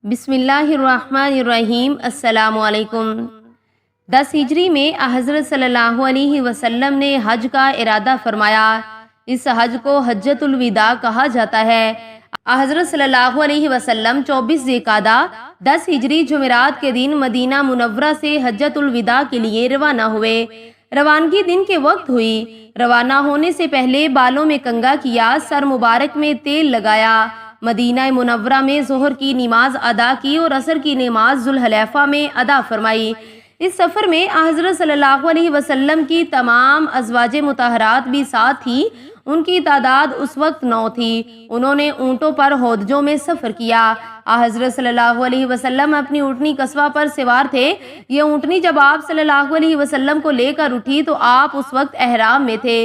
بسم اللہ الرحمن الرحیم۔ السلام علیکم۔ 10 ہجری میں حضرت صلی اللہ علیہ وسلم نے حج کا ارادہ فرمایا۔ اس حج کو حجۃ الوداع کہا جاتا ہے۔ حضرت صلی اللہ علیہ وسلم 24 ذی القعدہ 10 ہجری جمعرات کے دن مدینہ منورہ سے حجۃ الوداع کے لیے روانہ ہوئے۔ روانگی دن کے وقت ہوئی۔ روانہ ہونے سے پہلے بالوں میں کنگھا کیا، سر مبارک میں تیل لگایا، مدینہ منورہ میں ظہر کی نماز ادا کی اور عصر کی نماز ذوالحلیفہ میں ادا فرمائی۔ اس سفر میں حضرت صلی اللہ علیہ وسلم کی تمام ازواج مطہرات بھی ساتھ تھی۔ ان کی تعداد اس وقت 9 تھی۔ انہوں نے اونٹوں پر ہودجوں میں سفر کیا۔ حضرت صلی اللہ علیہ وسلم اپنی اونٹنی قصوہ پر سوار تھے۔ یہ اونٹنی جب آپ صلی اللہ علیہ وسلم کو لے کر اٹھی تو آپ اس وقت احرام میں تھے۔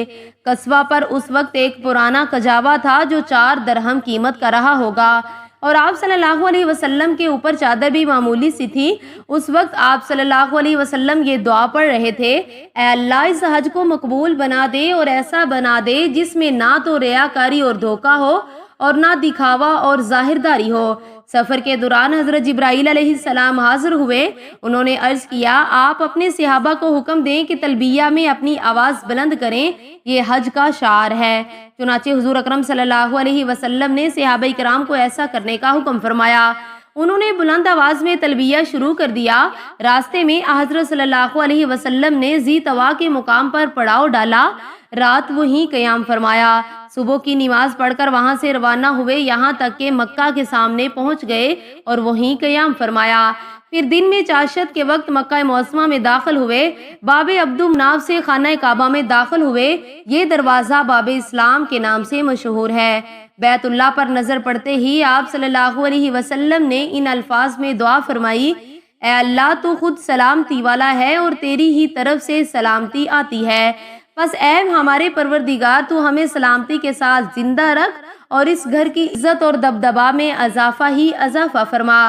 قصوہ پر اس وقت ایک پرانا کجاوا تھا جو 4 درہم قیمت کا رہا ہوگا، اور آپ صلی اللہ علیہ وسلم کے اوپر چادر بھی معمولی سی تھی۔ اس وقت آپ صلی اللہ علیہ وسلم یہ دعا پڑھ رہے تھے: اے اللہ، اس حج کو مقبول بنا دے اور ایسا بنا دے جس میں نہ تو ریاکاری اور دھوکہ ہو اور نہ دکھاوا اور ظاہرداری ہو۔ سفر کے دوران حضرت جبرائیل علیہ السلام حاضر ہوئے۔ انہوں نے عرض کیا: آپ اپنے صحابہ کو حکم دیں کہ تلبیہ میں اپنی آواز بلند کریں، یہ حج کا شعار ہے۔ چنانچہ حضور اکرم صلی اللہ علیہ وسلم نے صحابہ کرام کو ایسا کرنے کا حکم فرمایا۔ انہوں نے بلند آواز میں تلبیہ شروع کر دیا۔ راستے میں حضرت صلی اللہ علیہ وسلم نے ذی طوا کے مقام پر پڑاؤ ڈالا، رات وہیں قیام فرمایا۔ صبح کی نماز پڑھ کر وہاں سے روانہ ہوئے، یہاں تک کہ مکہ کے سامنے پہنچ گئے اور وہیں قیام فرمایا۔ پھر دن میں چاشت کے وقت مکہ معظمہ میں داخل ہوئے۔ باب عبد مناف سے خانہ کعبہ میں داخل ہوئے۔ یہ دروازہ باب اسلام کے نام سے مشہور ہے۔ بیت اللہ پر نظر پڑتے ہی آپ صلی اللہ علیہ وسلم نے ان الفاظ میں دعا فرمائی: اے اللہ، تو خود سلامتی والا ہے اور تیری ہی طرف سے سلامتی آتی ہے، پس اے ہمارے پروردگار، تو ہمیں سلامتی کے ساتھ زندہ رکھ اور اس گھر کی عزت اور دبدبا میں اضافہ ہی اضافہ فرما۔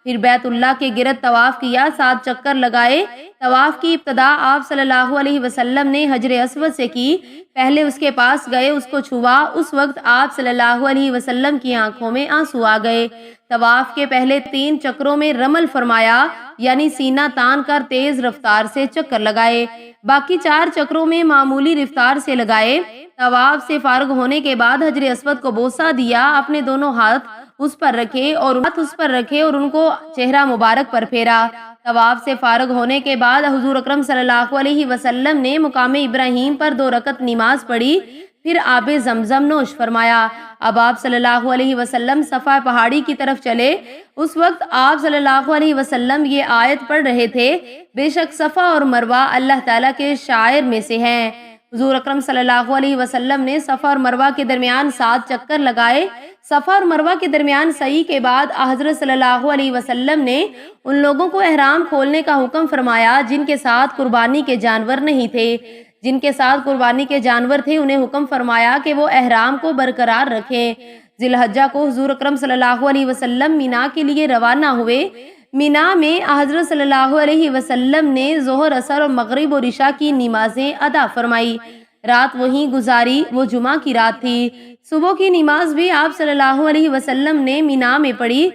پھر بیت اللہ کے گرد طواف کیا، 7 چکر لگائے۔ طواف کی ابتدا آپ صلی اللہ علیہ وسلم نے حجر اسود سے کی۔ پہلے اس کے پاس گئے، اس کو چھوا۔ اس وقت آپ صلی اللہ علیہ وسلم کی آنکھوں میں آنسو آ گئے۔ طواف کے پہلے 3 چکروں میں رمل فرمایا، یعنی سینہ تان کر تیز رفتار سے چکر لگائے۔ باقی 4 چکروں میں معمولی رفتار سے لگائے۔ طواف سے فارغ ہونے کے بعد حجر اسود کو بوسہ دیا، اپنے دونوں ہاتھ اس پر رکھے اور ان کو چہرہ مبارک پر پھیرا۔ طواف سے فارغ ہونے کے بعد حضور اکرم صلی اللہ علیہ وسلم نے مقام ابراہیم پر 2 رکعت نماز پڑھی، پھر آب زمزم نوش فرمایا۔ اب آپ صلی اللہ علیہ وسلم صفا پہاڑی کی طرف چلے۔ اس وقت آپ صلی اللہ علیہ وسلم یہ آیت پڑھ رہے تھے: بے شک صفا اور مروہ اللہ تعالیٰ کے شعائر میں سے ہیں۔ حضور اکرم صلی اللہ علیہ وسلم نے صفا اور مروہ کے درمیان 7 چکر لگائے۔ صفا اور مروہ کے درمیان سعی کے بعد حضرت صلی اللہ علیہ وسلم نے ان لوگوں کو احرام کھولنے کا حکم فرمایا جن کے ساتھ قربانی کے جانور نہیں تھے۔ جن کے ساتھ قربانی کے جانور تھے انہیں حکم فرمایا کہ وہ احرام کو برقرار رکھیں۔ ذی الحجہ کو حضور اکرم صلی اللہ علیہ وسلم مینا کے لیے روانہ ہوئے۔ مینا میں حضرت صلی اللہ علیہ وسلم نے ظہر، عصر اور مغرب اور عشاء کی نمازیں ادا فرمائی۔ رات وہیں گزاری، وہ جمعہ کی رات تھی۔ صبح کی نماز بھی آپ صلی اللہ علیہ وسلم نے مینا میں پڑھی۔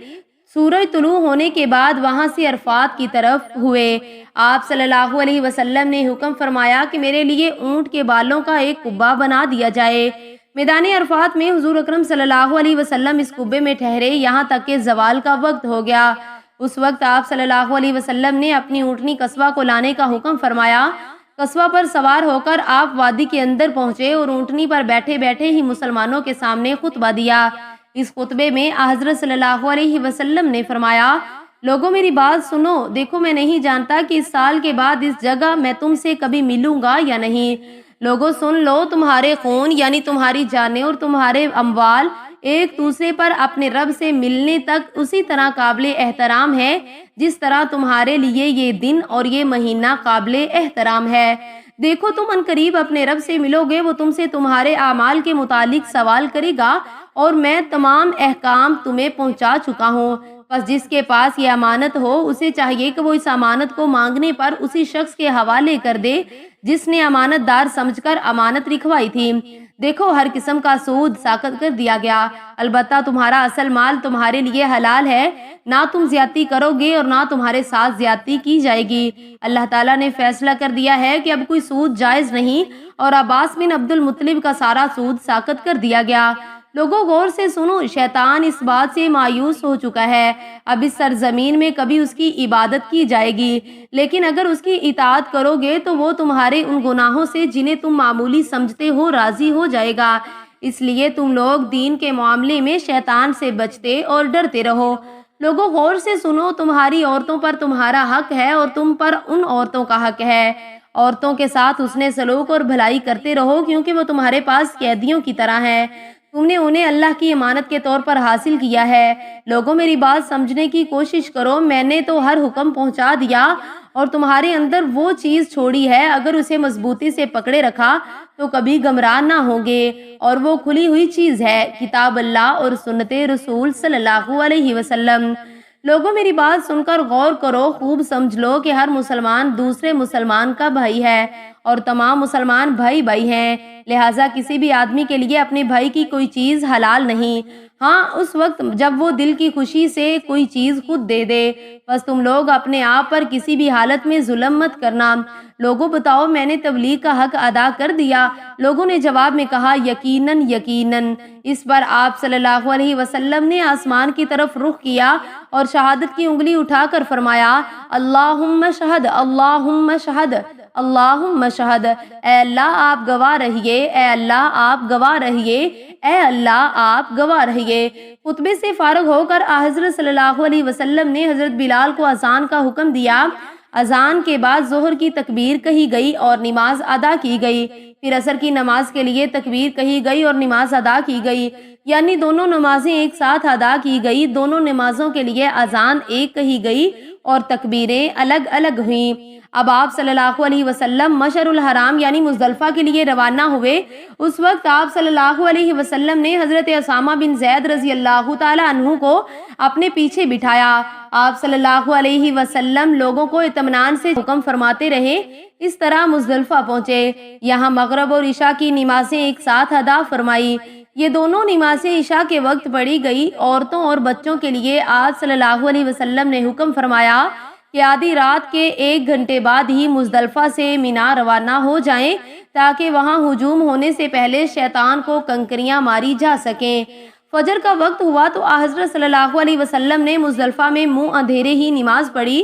سورج طلوع ہونے کے بعد وہاں سے عرفات کی طرف ہوئے۔ آپ صلی اللہ علیہ وسلم نے حکم فرمایا کہ میرے لیے اونٹ کے بالوں کا ایک قبہ بنا دیا جائے۔ میدان عرفات میں حضور اکرم صلی اللہ علیہ وسلم اس قبے میں ٹھہرے یہاں تک کہ زوال کا وقت ہو گیا۔ اس وقت آپ صلی اللہ علیہ وسلم نے اپنی اونٹنی قصوہ کو لانے کا حکم فرمایا۔ قصوہ پر سوار ہو کر آپ وادی کے اندر پہنچے اور اونٹنی پر بیٹھے بیٹھے ہی مسلمانوں کے سامنے خطبہ دیا۔ اس خطبے میں حضرت صلی اللہ علیہ وسلم نے فرمایا: لوگوں میری بات سنو، دیکھو میں نہیں جانتا کہ اس سال کے بعد اس جگہ میں تم سے کبھی ملوں گا یا نہیں۔ لوگوں سن لو، تمہارے خون یعنی تمہاری جانیں اور تمہارے اموال ایک دوسرے پر اپنے رب سے ملنے تک اسی طرح قابل احترام ہے جس طرح تمہارے لیے یہ دن اور یہ مہینہ قابل احترام ہے۔ دیکھو تم عنقریب اپنے رب سے ملو گے، وہ تم سے تمہارے اعمال کے متعلق سوال کرے گا اور میں تمام احکام تمہیں پہنچا چکا ہوں۔ پس جس کے پاس یہ امانت ہو اسے چاہیے کہ وہ اس امانت کو مانگنے پر اسی شخص کے حوالے کر دے جس نے امانت دار سمجھ کر امانت رکھوائی تھی۔ دیکھو ہر قسم کا سود ساقط کر دیا گیا، البتہ تمہارا اصل مال تمہارے لیے حلال ہے۔ نہ تم زیادتی کرو گے اور نہ تمہارے ساتھ زیادتی کی جائے گی۔ اللہ تعالیٰ نے فیصلہ کر دیا ہے کہ اب کوئی سود جائز نہیں اور عباس بن عبد المطلب کا سارا سود ساقط کر دیا گیا۔ لوگوں غور سے سنو، شیطان اس بات سے مایوس ہو چکا ہے، اب اس سرزمین میں کبھی اس کی عبادت کی جائے گی، لیکن اگر اس کی اطاعت کرو گے تو وہ تمہارے ان گناہوں سے جنہیں تم معمولی سمجھتے ہو راضی ہو جائے گا۔ اس لیے تم لوگ دین کے معاملے میں شیطان سے بچتے اور ڈرتے رہو۔ لوگوں غور سے سنو، تمہاری عورتوں پر تمہارا حق ہے اور تم پر ان عورتوں کا حق ہے۔ عورتوں کے ساتھ حسن سلوک اور بھلائی کرتے رہو، کیونکہ وہ تمہارے پاس قیدیوں کی طرح ہیں، تم نے انہیں اللہ کی امانت کے طور پر حاصل کیا ہے۔ لوگوں میری بات سمجھنے کی کوشش کرو، میں نے تو ہر حکم پہنچا دیا اور تمہارے اندر وہ چیز چھوڑی ہے، اگر اسے مضبوطی سے پکڑے رکھا تو کبھی گمراہ نہ ہوں گے، اور وہ کھلی ہوئی چیز ہے، کتاب اللہ اور سنت رسول صلی اللہ علیہ وسلم۔ لوگوں میری بات سن کر غور کرو، خوب سمجھ لو کہ ہر مسلمان دوسرے مسلمان کا بھائی ہے اور تمام مسلمان بھائی بھائی ہیں، لہٰذا کسی بھی آدمی کے لیے اپنے بھائی کی کوئی چیز حلال نہیں، ہاں اس وقت جب وہ دل کی خوشی سے کوئی چیز خود دے دے۔ بس تم لوگ اپنے آپ پر کسی بھی حالت میں ظلم مت کرنا۔ لوگوں بتاؤ، میں نے تبلیغ کا حق ادا کر دیا؟ لوگوں نے جواب میں کہا، یقیناً یقیناً۔ اس پر آپ صلی اللہ علیہ وسلم نے آسمان کی طرف رخ کیا اور شہادت کی انگلی اٹھا کر فرمایا، اللہم شہد اللہم شہد اللہم شہد، اے اللہ آپ گواہ رہیے، اے اللہ آپ گواہ رہیے، اے اللہ آپ گواہ رہیے۔ خطبے سے فارغ ہو کر حضرت صلی اللہ علیہ وسلم نے حضرت بلال کو اذان کا حکم دیا۔ اذان کے بعد ظہر کی تکبیر کہی گئی اور نماز ادا کی گئی، پھر عصر کی نماز کے لیے تکبیر کہی گئی اور نماز ادا کی گئی، یعنی دونوں نمازیں ایک ساتھ ادا کی گئی۔ دونوں نمازوں کے لیے اذان ایک کہی گئی اور تکبیریں الگ الگ ہوئیں۔ اب آپ صلی اللہ علیہ وسلم مشعر الحرام یعنی مزدلفہ کے لیے روانہ ہوئے۔ اس وقت آپ صلی اللہ علیہ وسلم نے حضرت اسامہ بن زید رضی اللہ تعالی عنہ کو اپنے پیچھے بٹھایا۔ آپ صلی اللہ علیہ وسلم لوگوں کو اطمینان سے حکم فرماتے رہے۔ اس طرح مزدلفہ پہنچے، یہاں مغرب اور عشاء کی نمازیں ایک ساتھ ادا فرمائی۔ یہ دونوں نمازیں عشاء کے وقت پڑھی گئی۔ عورتوں اور بچوں کے لیے آپ صلی اللہ علیہ وسلم نے حکم فرمایا کہ آدھی رات کے 1 گھنٹے بعد ہی مزدلفہ سے مینا روانہ ہو جائیں، تاکہ وہاں ہجوم ہونے سے پہلے شیطان کو کنکریاں ماری جا سکیں۔ فجر کا وقت ہوا تو حضرت صلی اللہ علیہ وسلم نے مزدلفہ میں منہ اندھیرے ہی نماز پڑھی،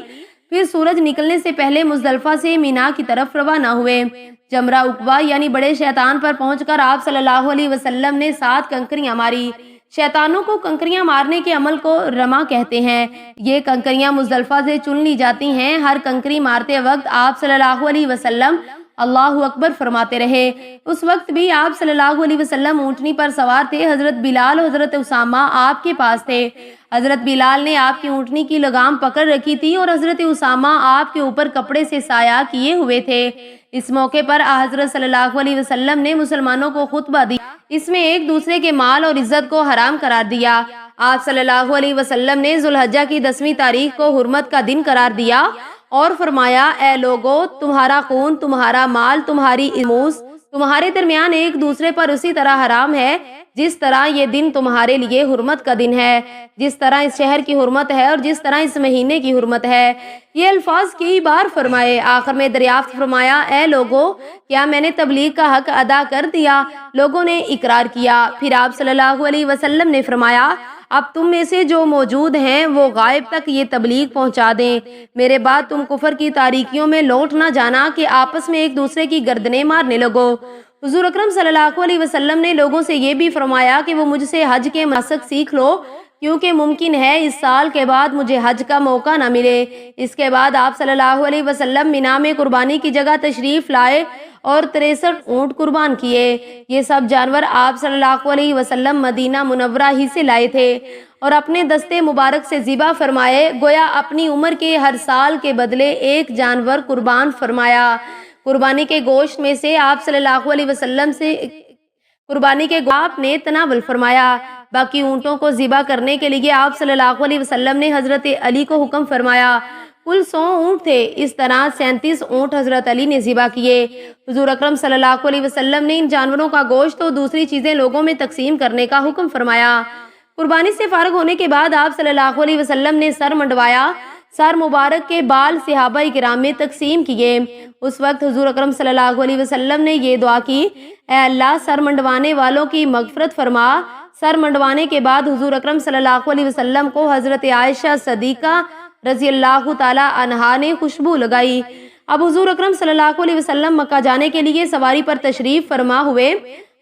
پھر سورج نکلنے سے پہلے مزدلفہ سے مینا کی طرف روانہ ہوئے۔ جمرہ عقبہ یعنی بڑے شیطان پر پہنچ کر آپ صلی اللہ علیہ وسلم نے 7 کنکریاں ماری۔ شیطانوں کو کنکریاں مارنے کے عمل کو رما کہتے ہیں۔ یہ کنکریاں مزدلفہ سے چن لی جاتی ہیں۔ ہر کنکری مارتے وقت آپ صلی اللہ علیہ وسلم اللہ اکبر فرماتے رہے۔ اس وقت بھی آپ صلی اللہ علیہ وسلم اونٹنی پر سوار تھے۔ حضرت بلال اور حضرت اسامہ آپ کے پاس تھے۔ حضرت بلال نے آپ کی اونٹنی کی لگام پکڑ رکھی تھی اور حضرت اسامہ آپ کے اوپر کپڑے سے سایہ کیے ہوئے تھے۔ اس موقع پر حضرت صلی اللہ علیہ وسلم نے مسلمانوں کو خطبہ دیا۔ اس میں ایک دوسرے کے مال اور عزت کو حرام قرار دیا۔ آپ صلی اللہ علیہ وسلم نے ذوالحجہ کی 10ویں تاریخ کو حرمت کا دن قرار دیا اور فرمایا، اے لوگو، تمہارا خون، تمہارا مال، تمہاری اموس تمہارے درمیان ایک دوسرے پر اسی طرح حرام ہے جس طرح یہ دن تمہارے لیے حرمت کا دن ہے، جس طرح اس شہر کی حرمت ہے اور جس طرح اس مہینے کی حرمت ہے۔ یہ الفاظ کئی بار فرمائے۔ آخر میں دریافت فرمایا، اے لوگو، کیا میں نے تبلیغ کا حق ادا کر دیا؟ لوگوں نے اقرار کیا۔ پھر آپ صلی اللہ علیہ وسلم نے فرمایا، اب تم میں سے جو موجود ہیں وہ غائب تک یہ تبلیغ پہنچا دیں۔ میرے بعد تم کفر کی تاریکیوں میں لوٹ نہ جانا کہ آپس میں ایک دوسرے کی گردنیں مارنے لگو۔ حضور اکرم صلی اللہ علیہ وسلم نے لوگوں سے یہ بھی فرمایا کہ وہ مجھ سے حج کے مناسک سیکھ لو، کیونکہ ممکن ہے اس سال کے بعد مجھے حج کا موقع نہ ملے۔ اس کے بعد آپ صلی اللہ علیہ وسلم مینا میں قربانی کی جگہ تشریف لائے اور 63 اونٹ قربان کیے۔ یہ سب جانور آپ صلی اللہ علیہ وسلم مدینہ منورہ ہی سے لائے تھے اور اپنے دستے مبارک سے ذبح فرمائے، گویا اپنی عمر کے ہر سال کے بدلے ایک جانور قربان فرمایا۔ قربانی کے گوشت میں سے آپ صلی اللہ علیہ وسلم سے قربانی کے آپ نے تناول فرمایا۔ باقی اونٹوں کو ذبح کرنے کے لیے آپ صلی اللہ علیہ وسلم نے حضرت علی کو حکم فرمایا۔ کل 100 اونٹ تھے، اس طرح 37 اونٹ حضرت علی نے ذبح کیے۔ حضور اکرم صلی اللہ علیہ وسلم نے ان جانوروں کا گوشت اور دوسری چیزیں لوگوں میں تقسیم کرنے کا حکم فرمایا۔ قربانی سے فارغ ہونے کے بعد آپ صلی اللہ علیہ وسلم نے سر منڈوایا۔ سر مبارک کے بال صحابہ کرام میں تقسیم کیے۔ اس وقت حضور اکرم صلی اللہ علیہ وسلم نے یہ دعا کی، اے اللہ سر منڈوانے والوں کی مغفرت فرما۔ سر منڈوانے کے بعد حضور اکرم صلی اللہ علیہ وسلم کو حضرت عائشہ صدیقہ رضی اللہ تعالی عنہا نے خوشبو لگائی۔ اب حضور اکرم صلی اللہ علیہ وسلم مکہ جانے کے لیے سواری پر تشریف فرما ہوئے۔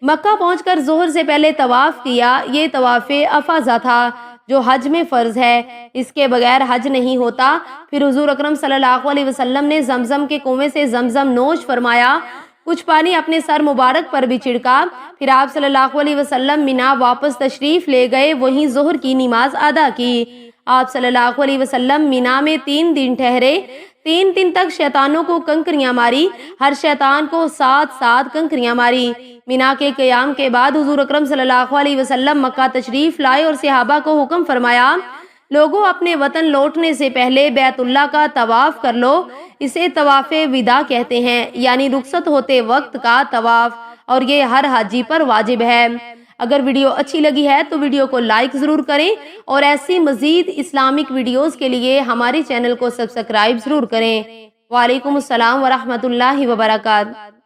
مکہ پہنچ کر ظہر سے پہلے طواف کیا۔ یہ طواف افاضہ تھا جو حج میں فرض ہے، اس کے بغیر حج نہیں ہوتا۔ پھر حضور اکرم صلی اللہ علیہ وسلم نے زمزم کے کنویں سے زمزم نوش فرمایا، کچھ پانی اپنے سر مبارک پر بھی چھڑکا۔ پھر آپ صلی اللہ علیہ وسلم مینا واپس تشریف لے گئے، وہیں ظہر کی نماز ادا کی۔ آپ صلی اللہ علیہ وسلم مینا میں 3 دن ٹھہرے۔ 3 دن تک شیطانوں کو کنکریاں ماری، ہر شیطان کو 7 کنکریاں ماری۔ مینا کے قیام کے بعد حضور اکرم صلی اللہ علیہ وسلم مکہ تشریف لائے اور صحابہ کو حکم فرمایا، لوگوں اپنے وطن لوٹنے سے پہلے بیت اللہ کا طواف کر لو۔ اسے طواف وداع کہتے ہیں، یعنی رخصت ہوتے وقت کا طواف، اور یہ ہر حاجی پر واجب ہے۔ اگر ویڈیو اچھی لگی ہے تو ویڈیو کو لائک ضرور کریں، اور ایسی مزید اسلامک ویڈیوز کے لیے ہمارے چینل کو سبسکرائب ضرور کریں۔ وعلیکم السلام ورحمۃ اللہ وبرکاتہ۔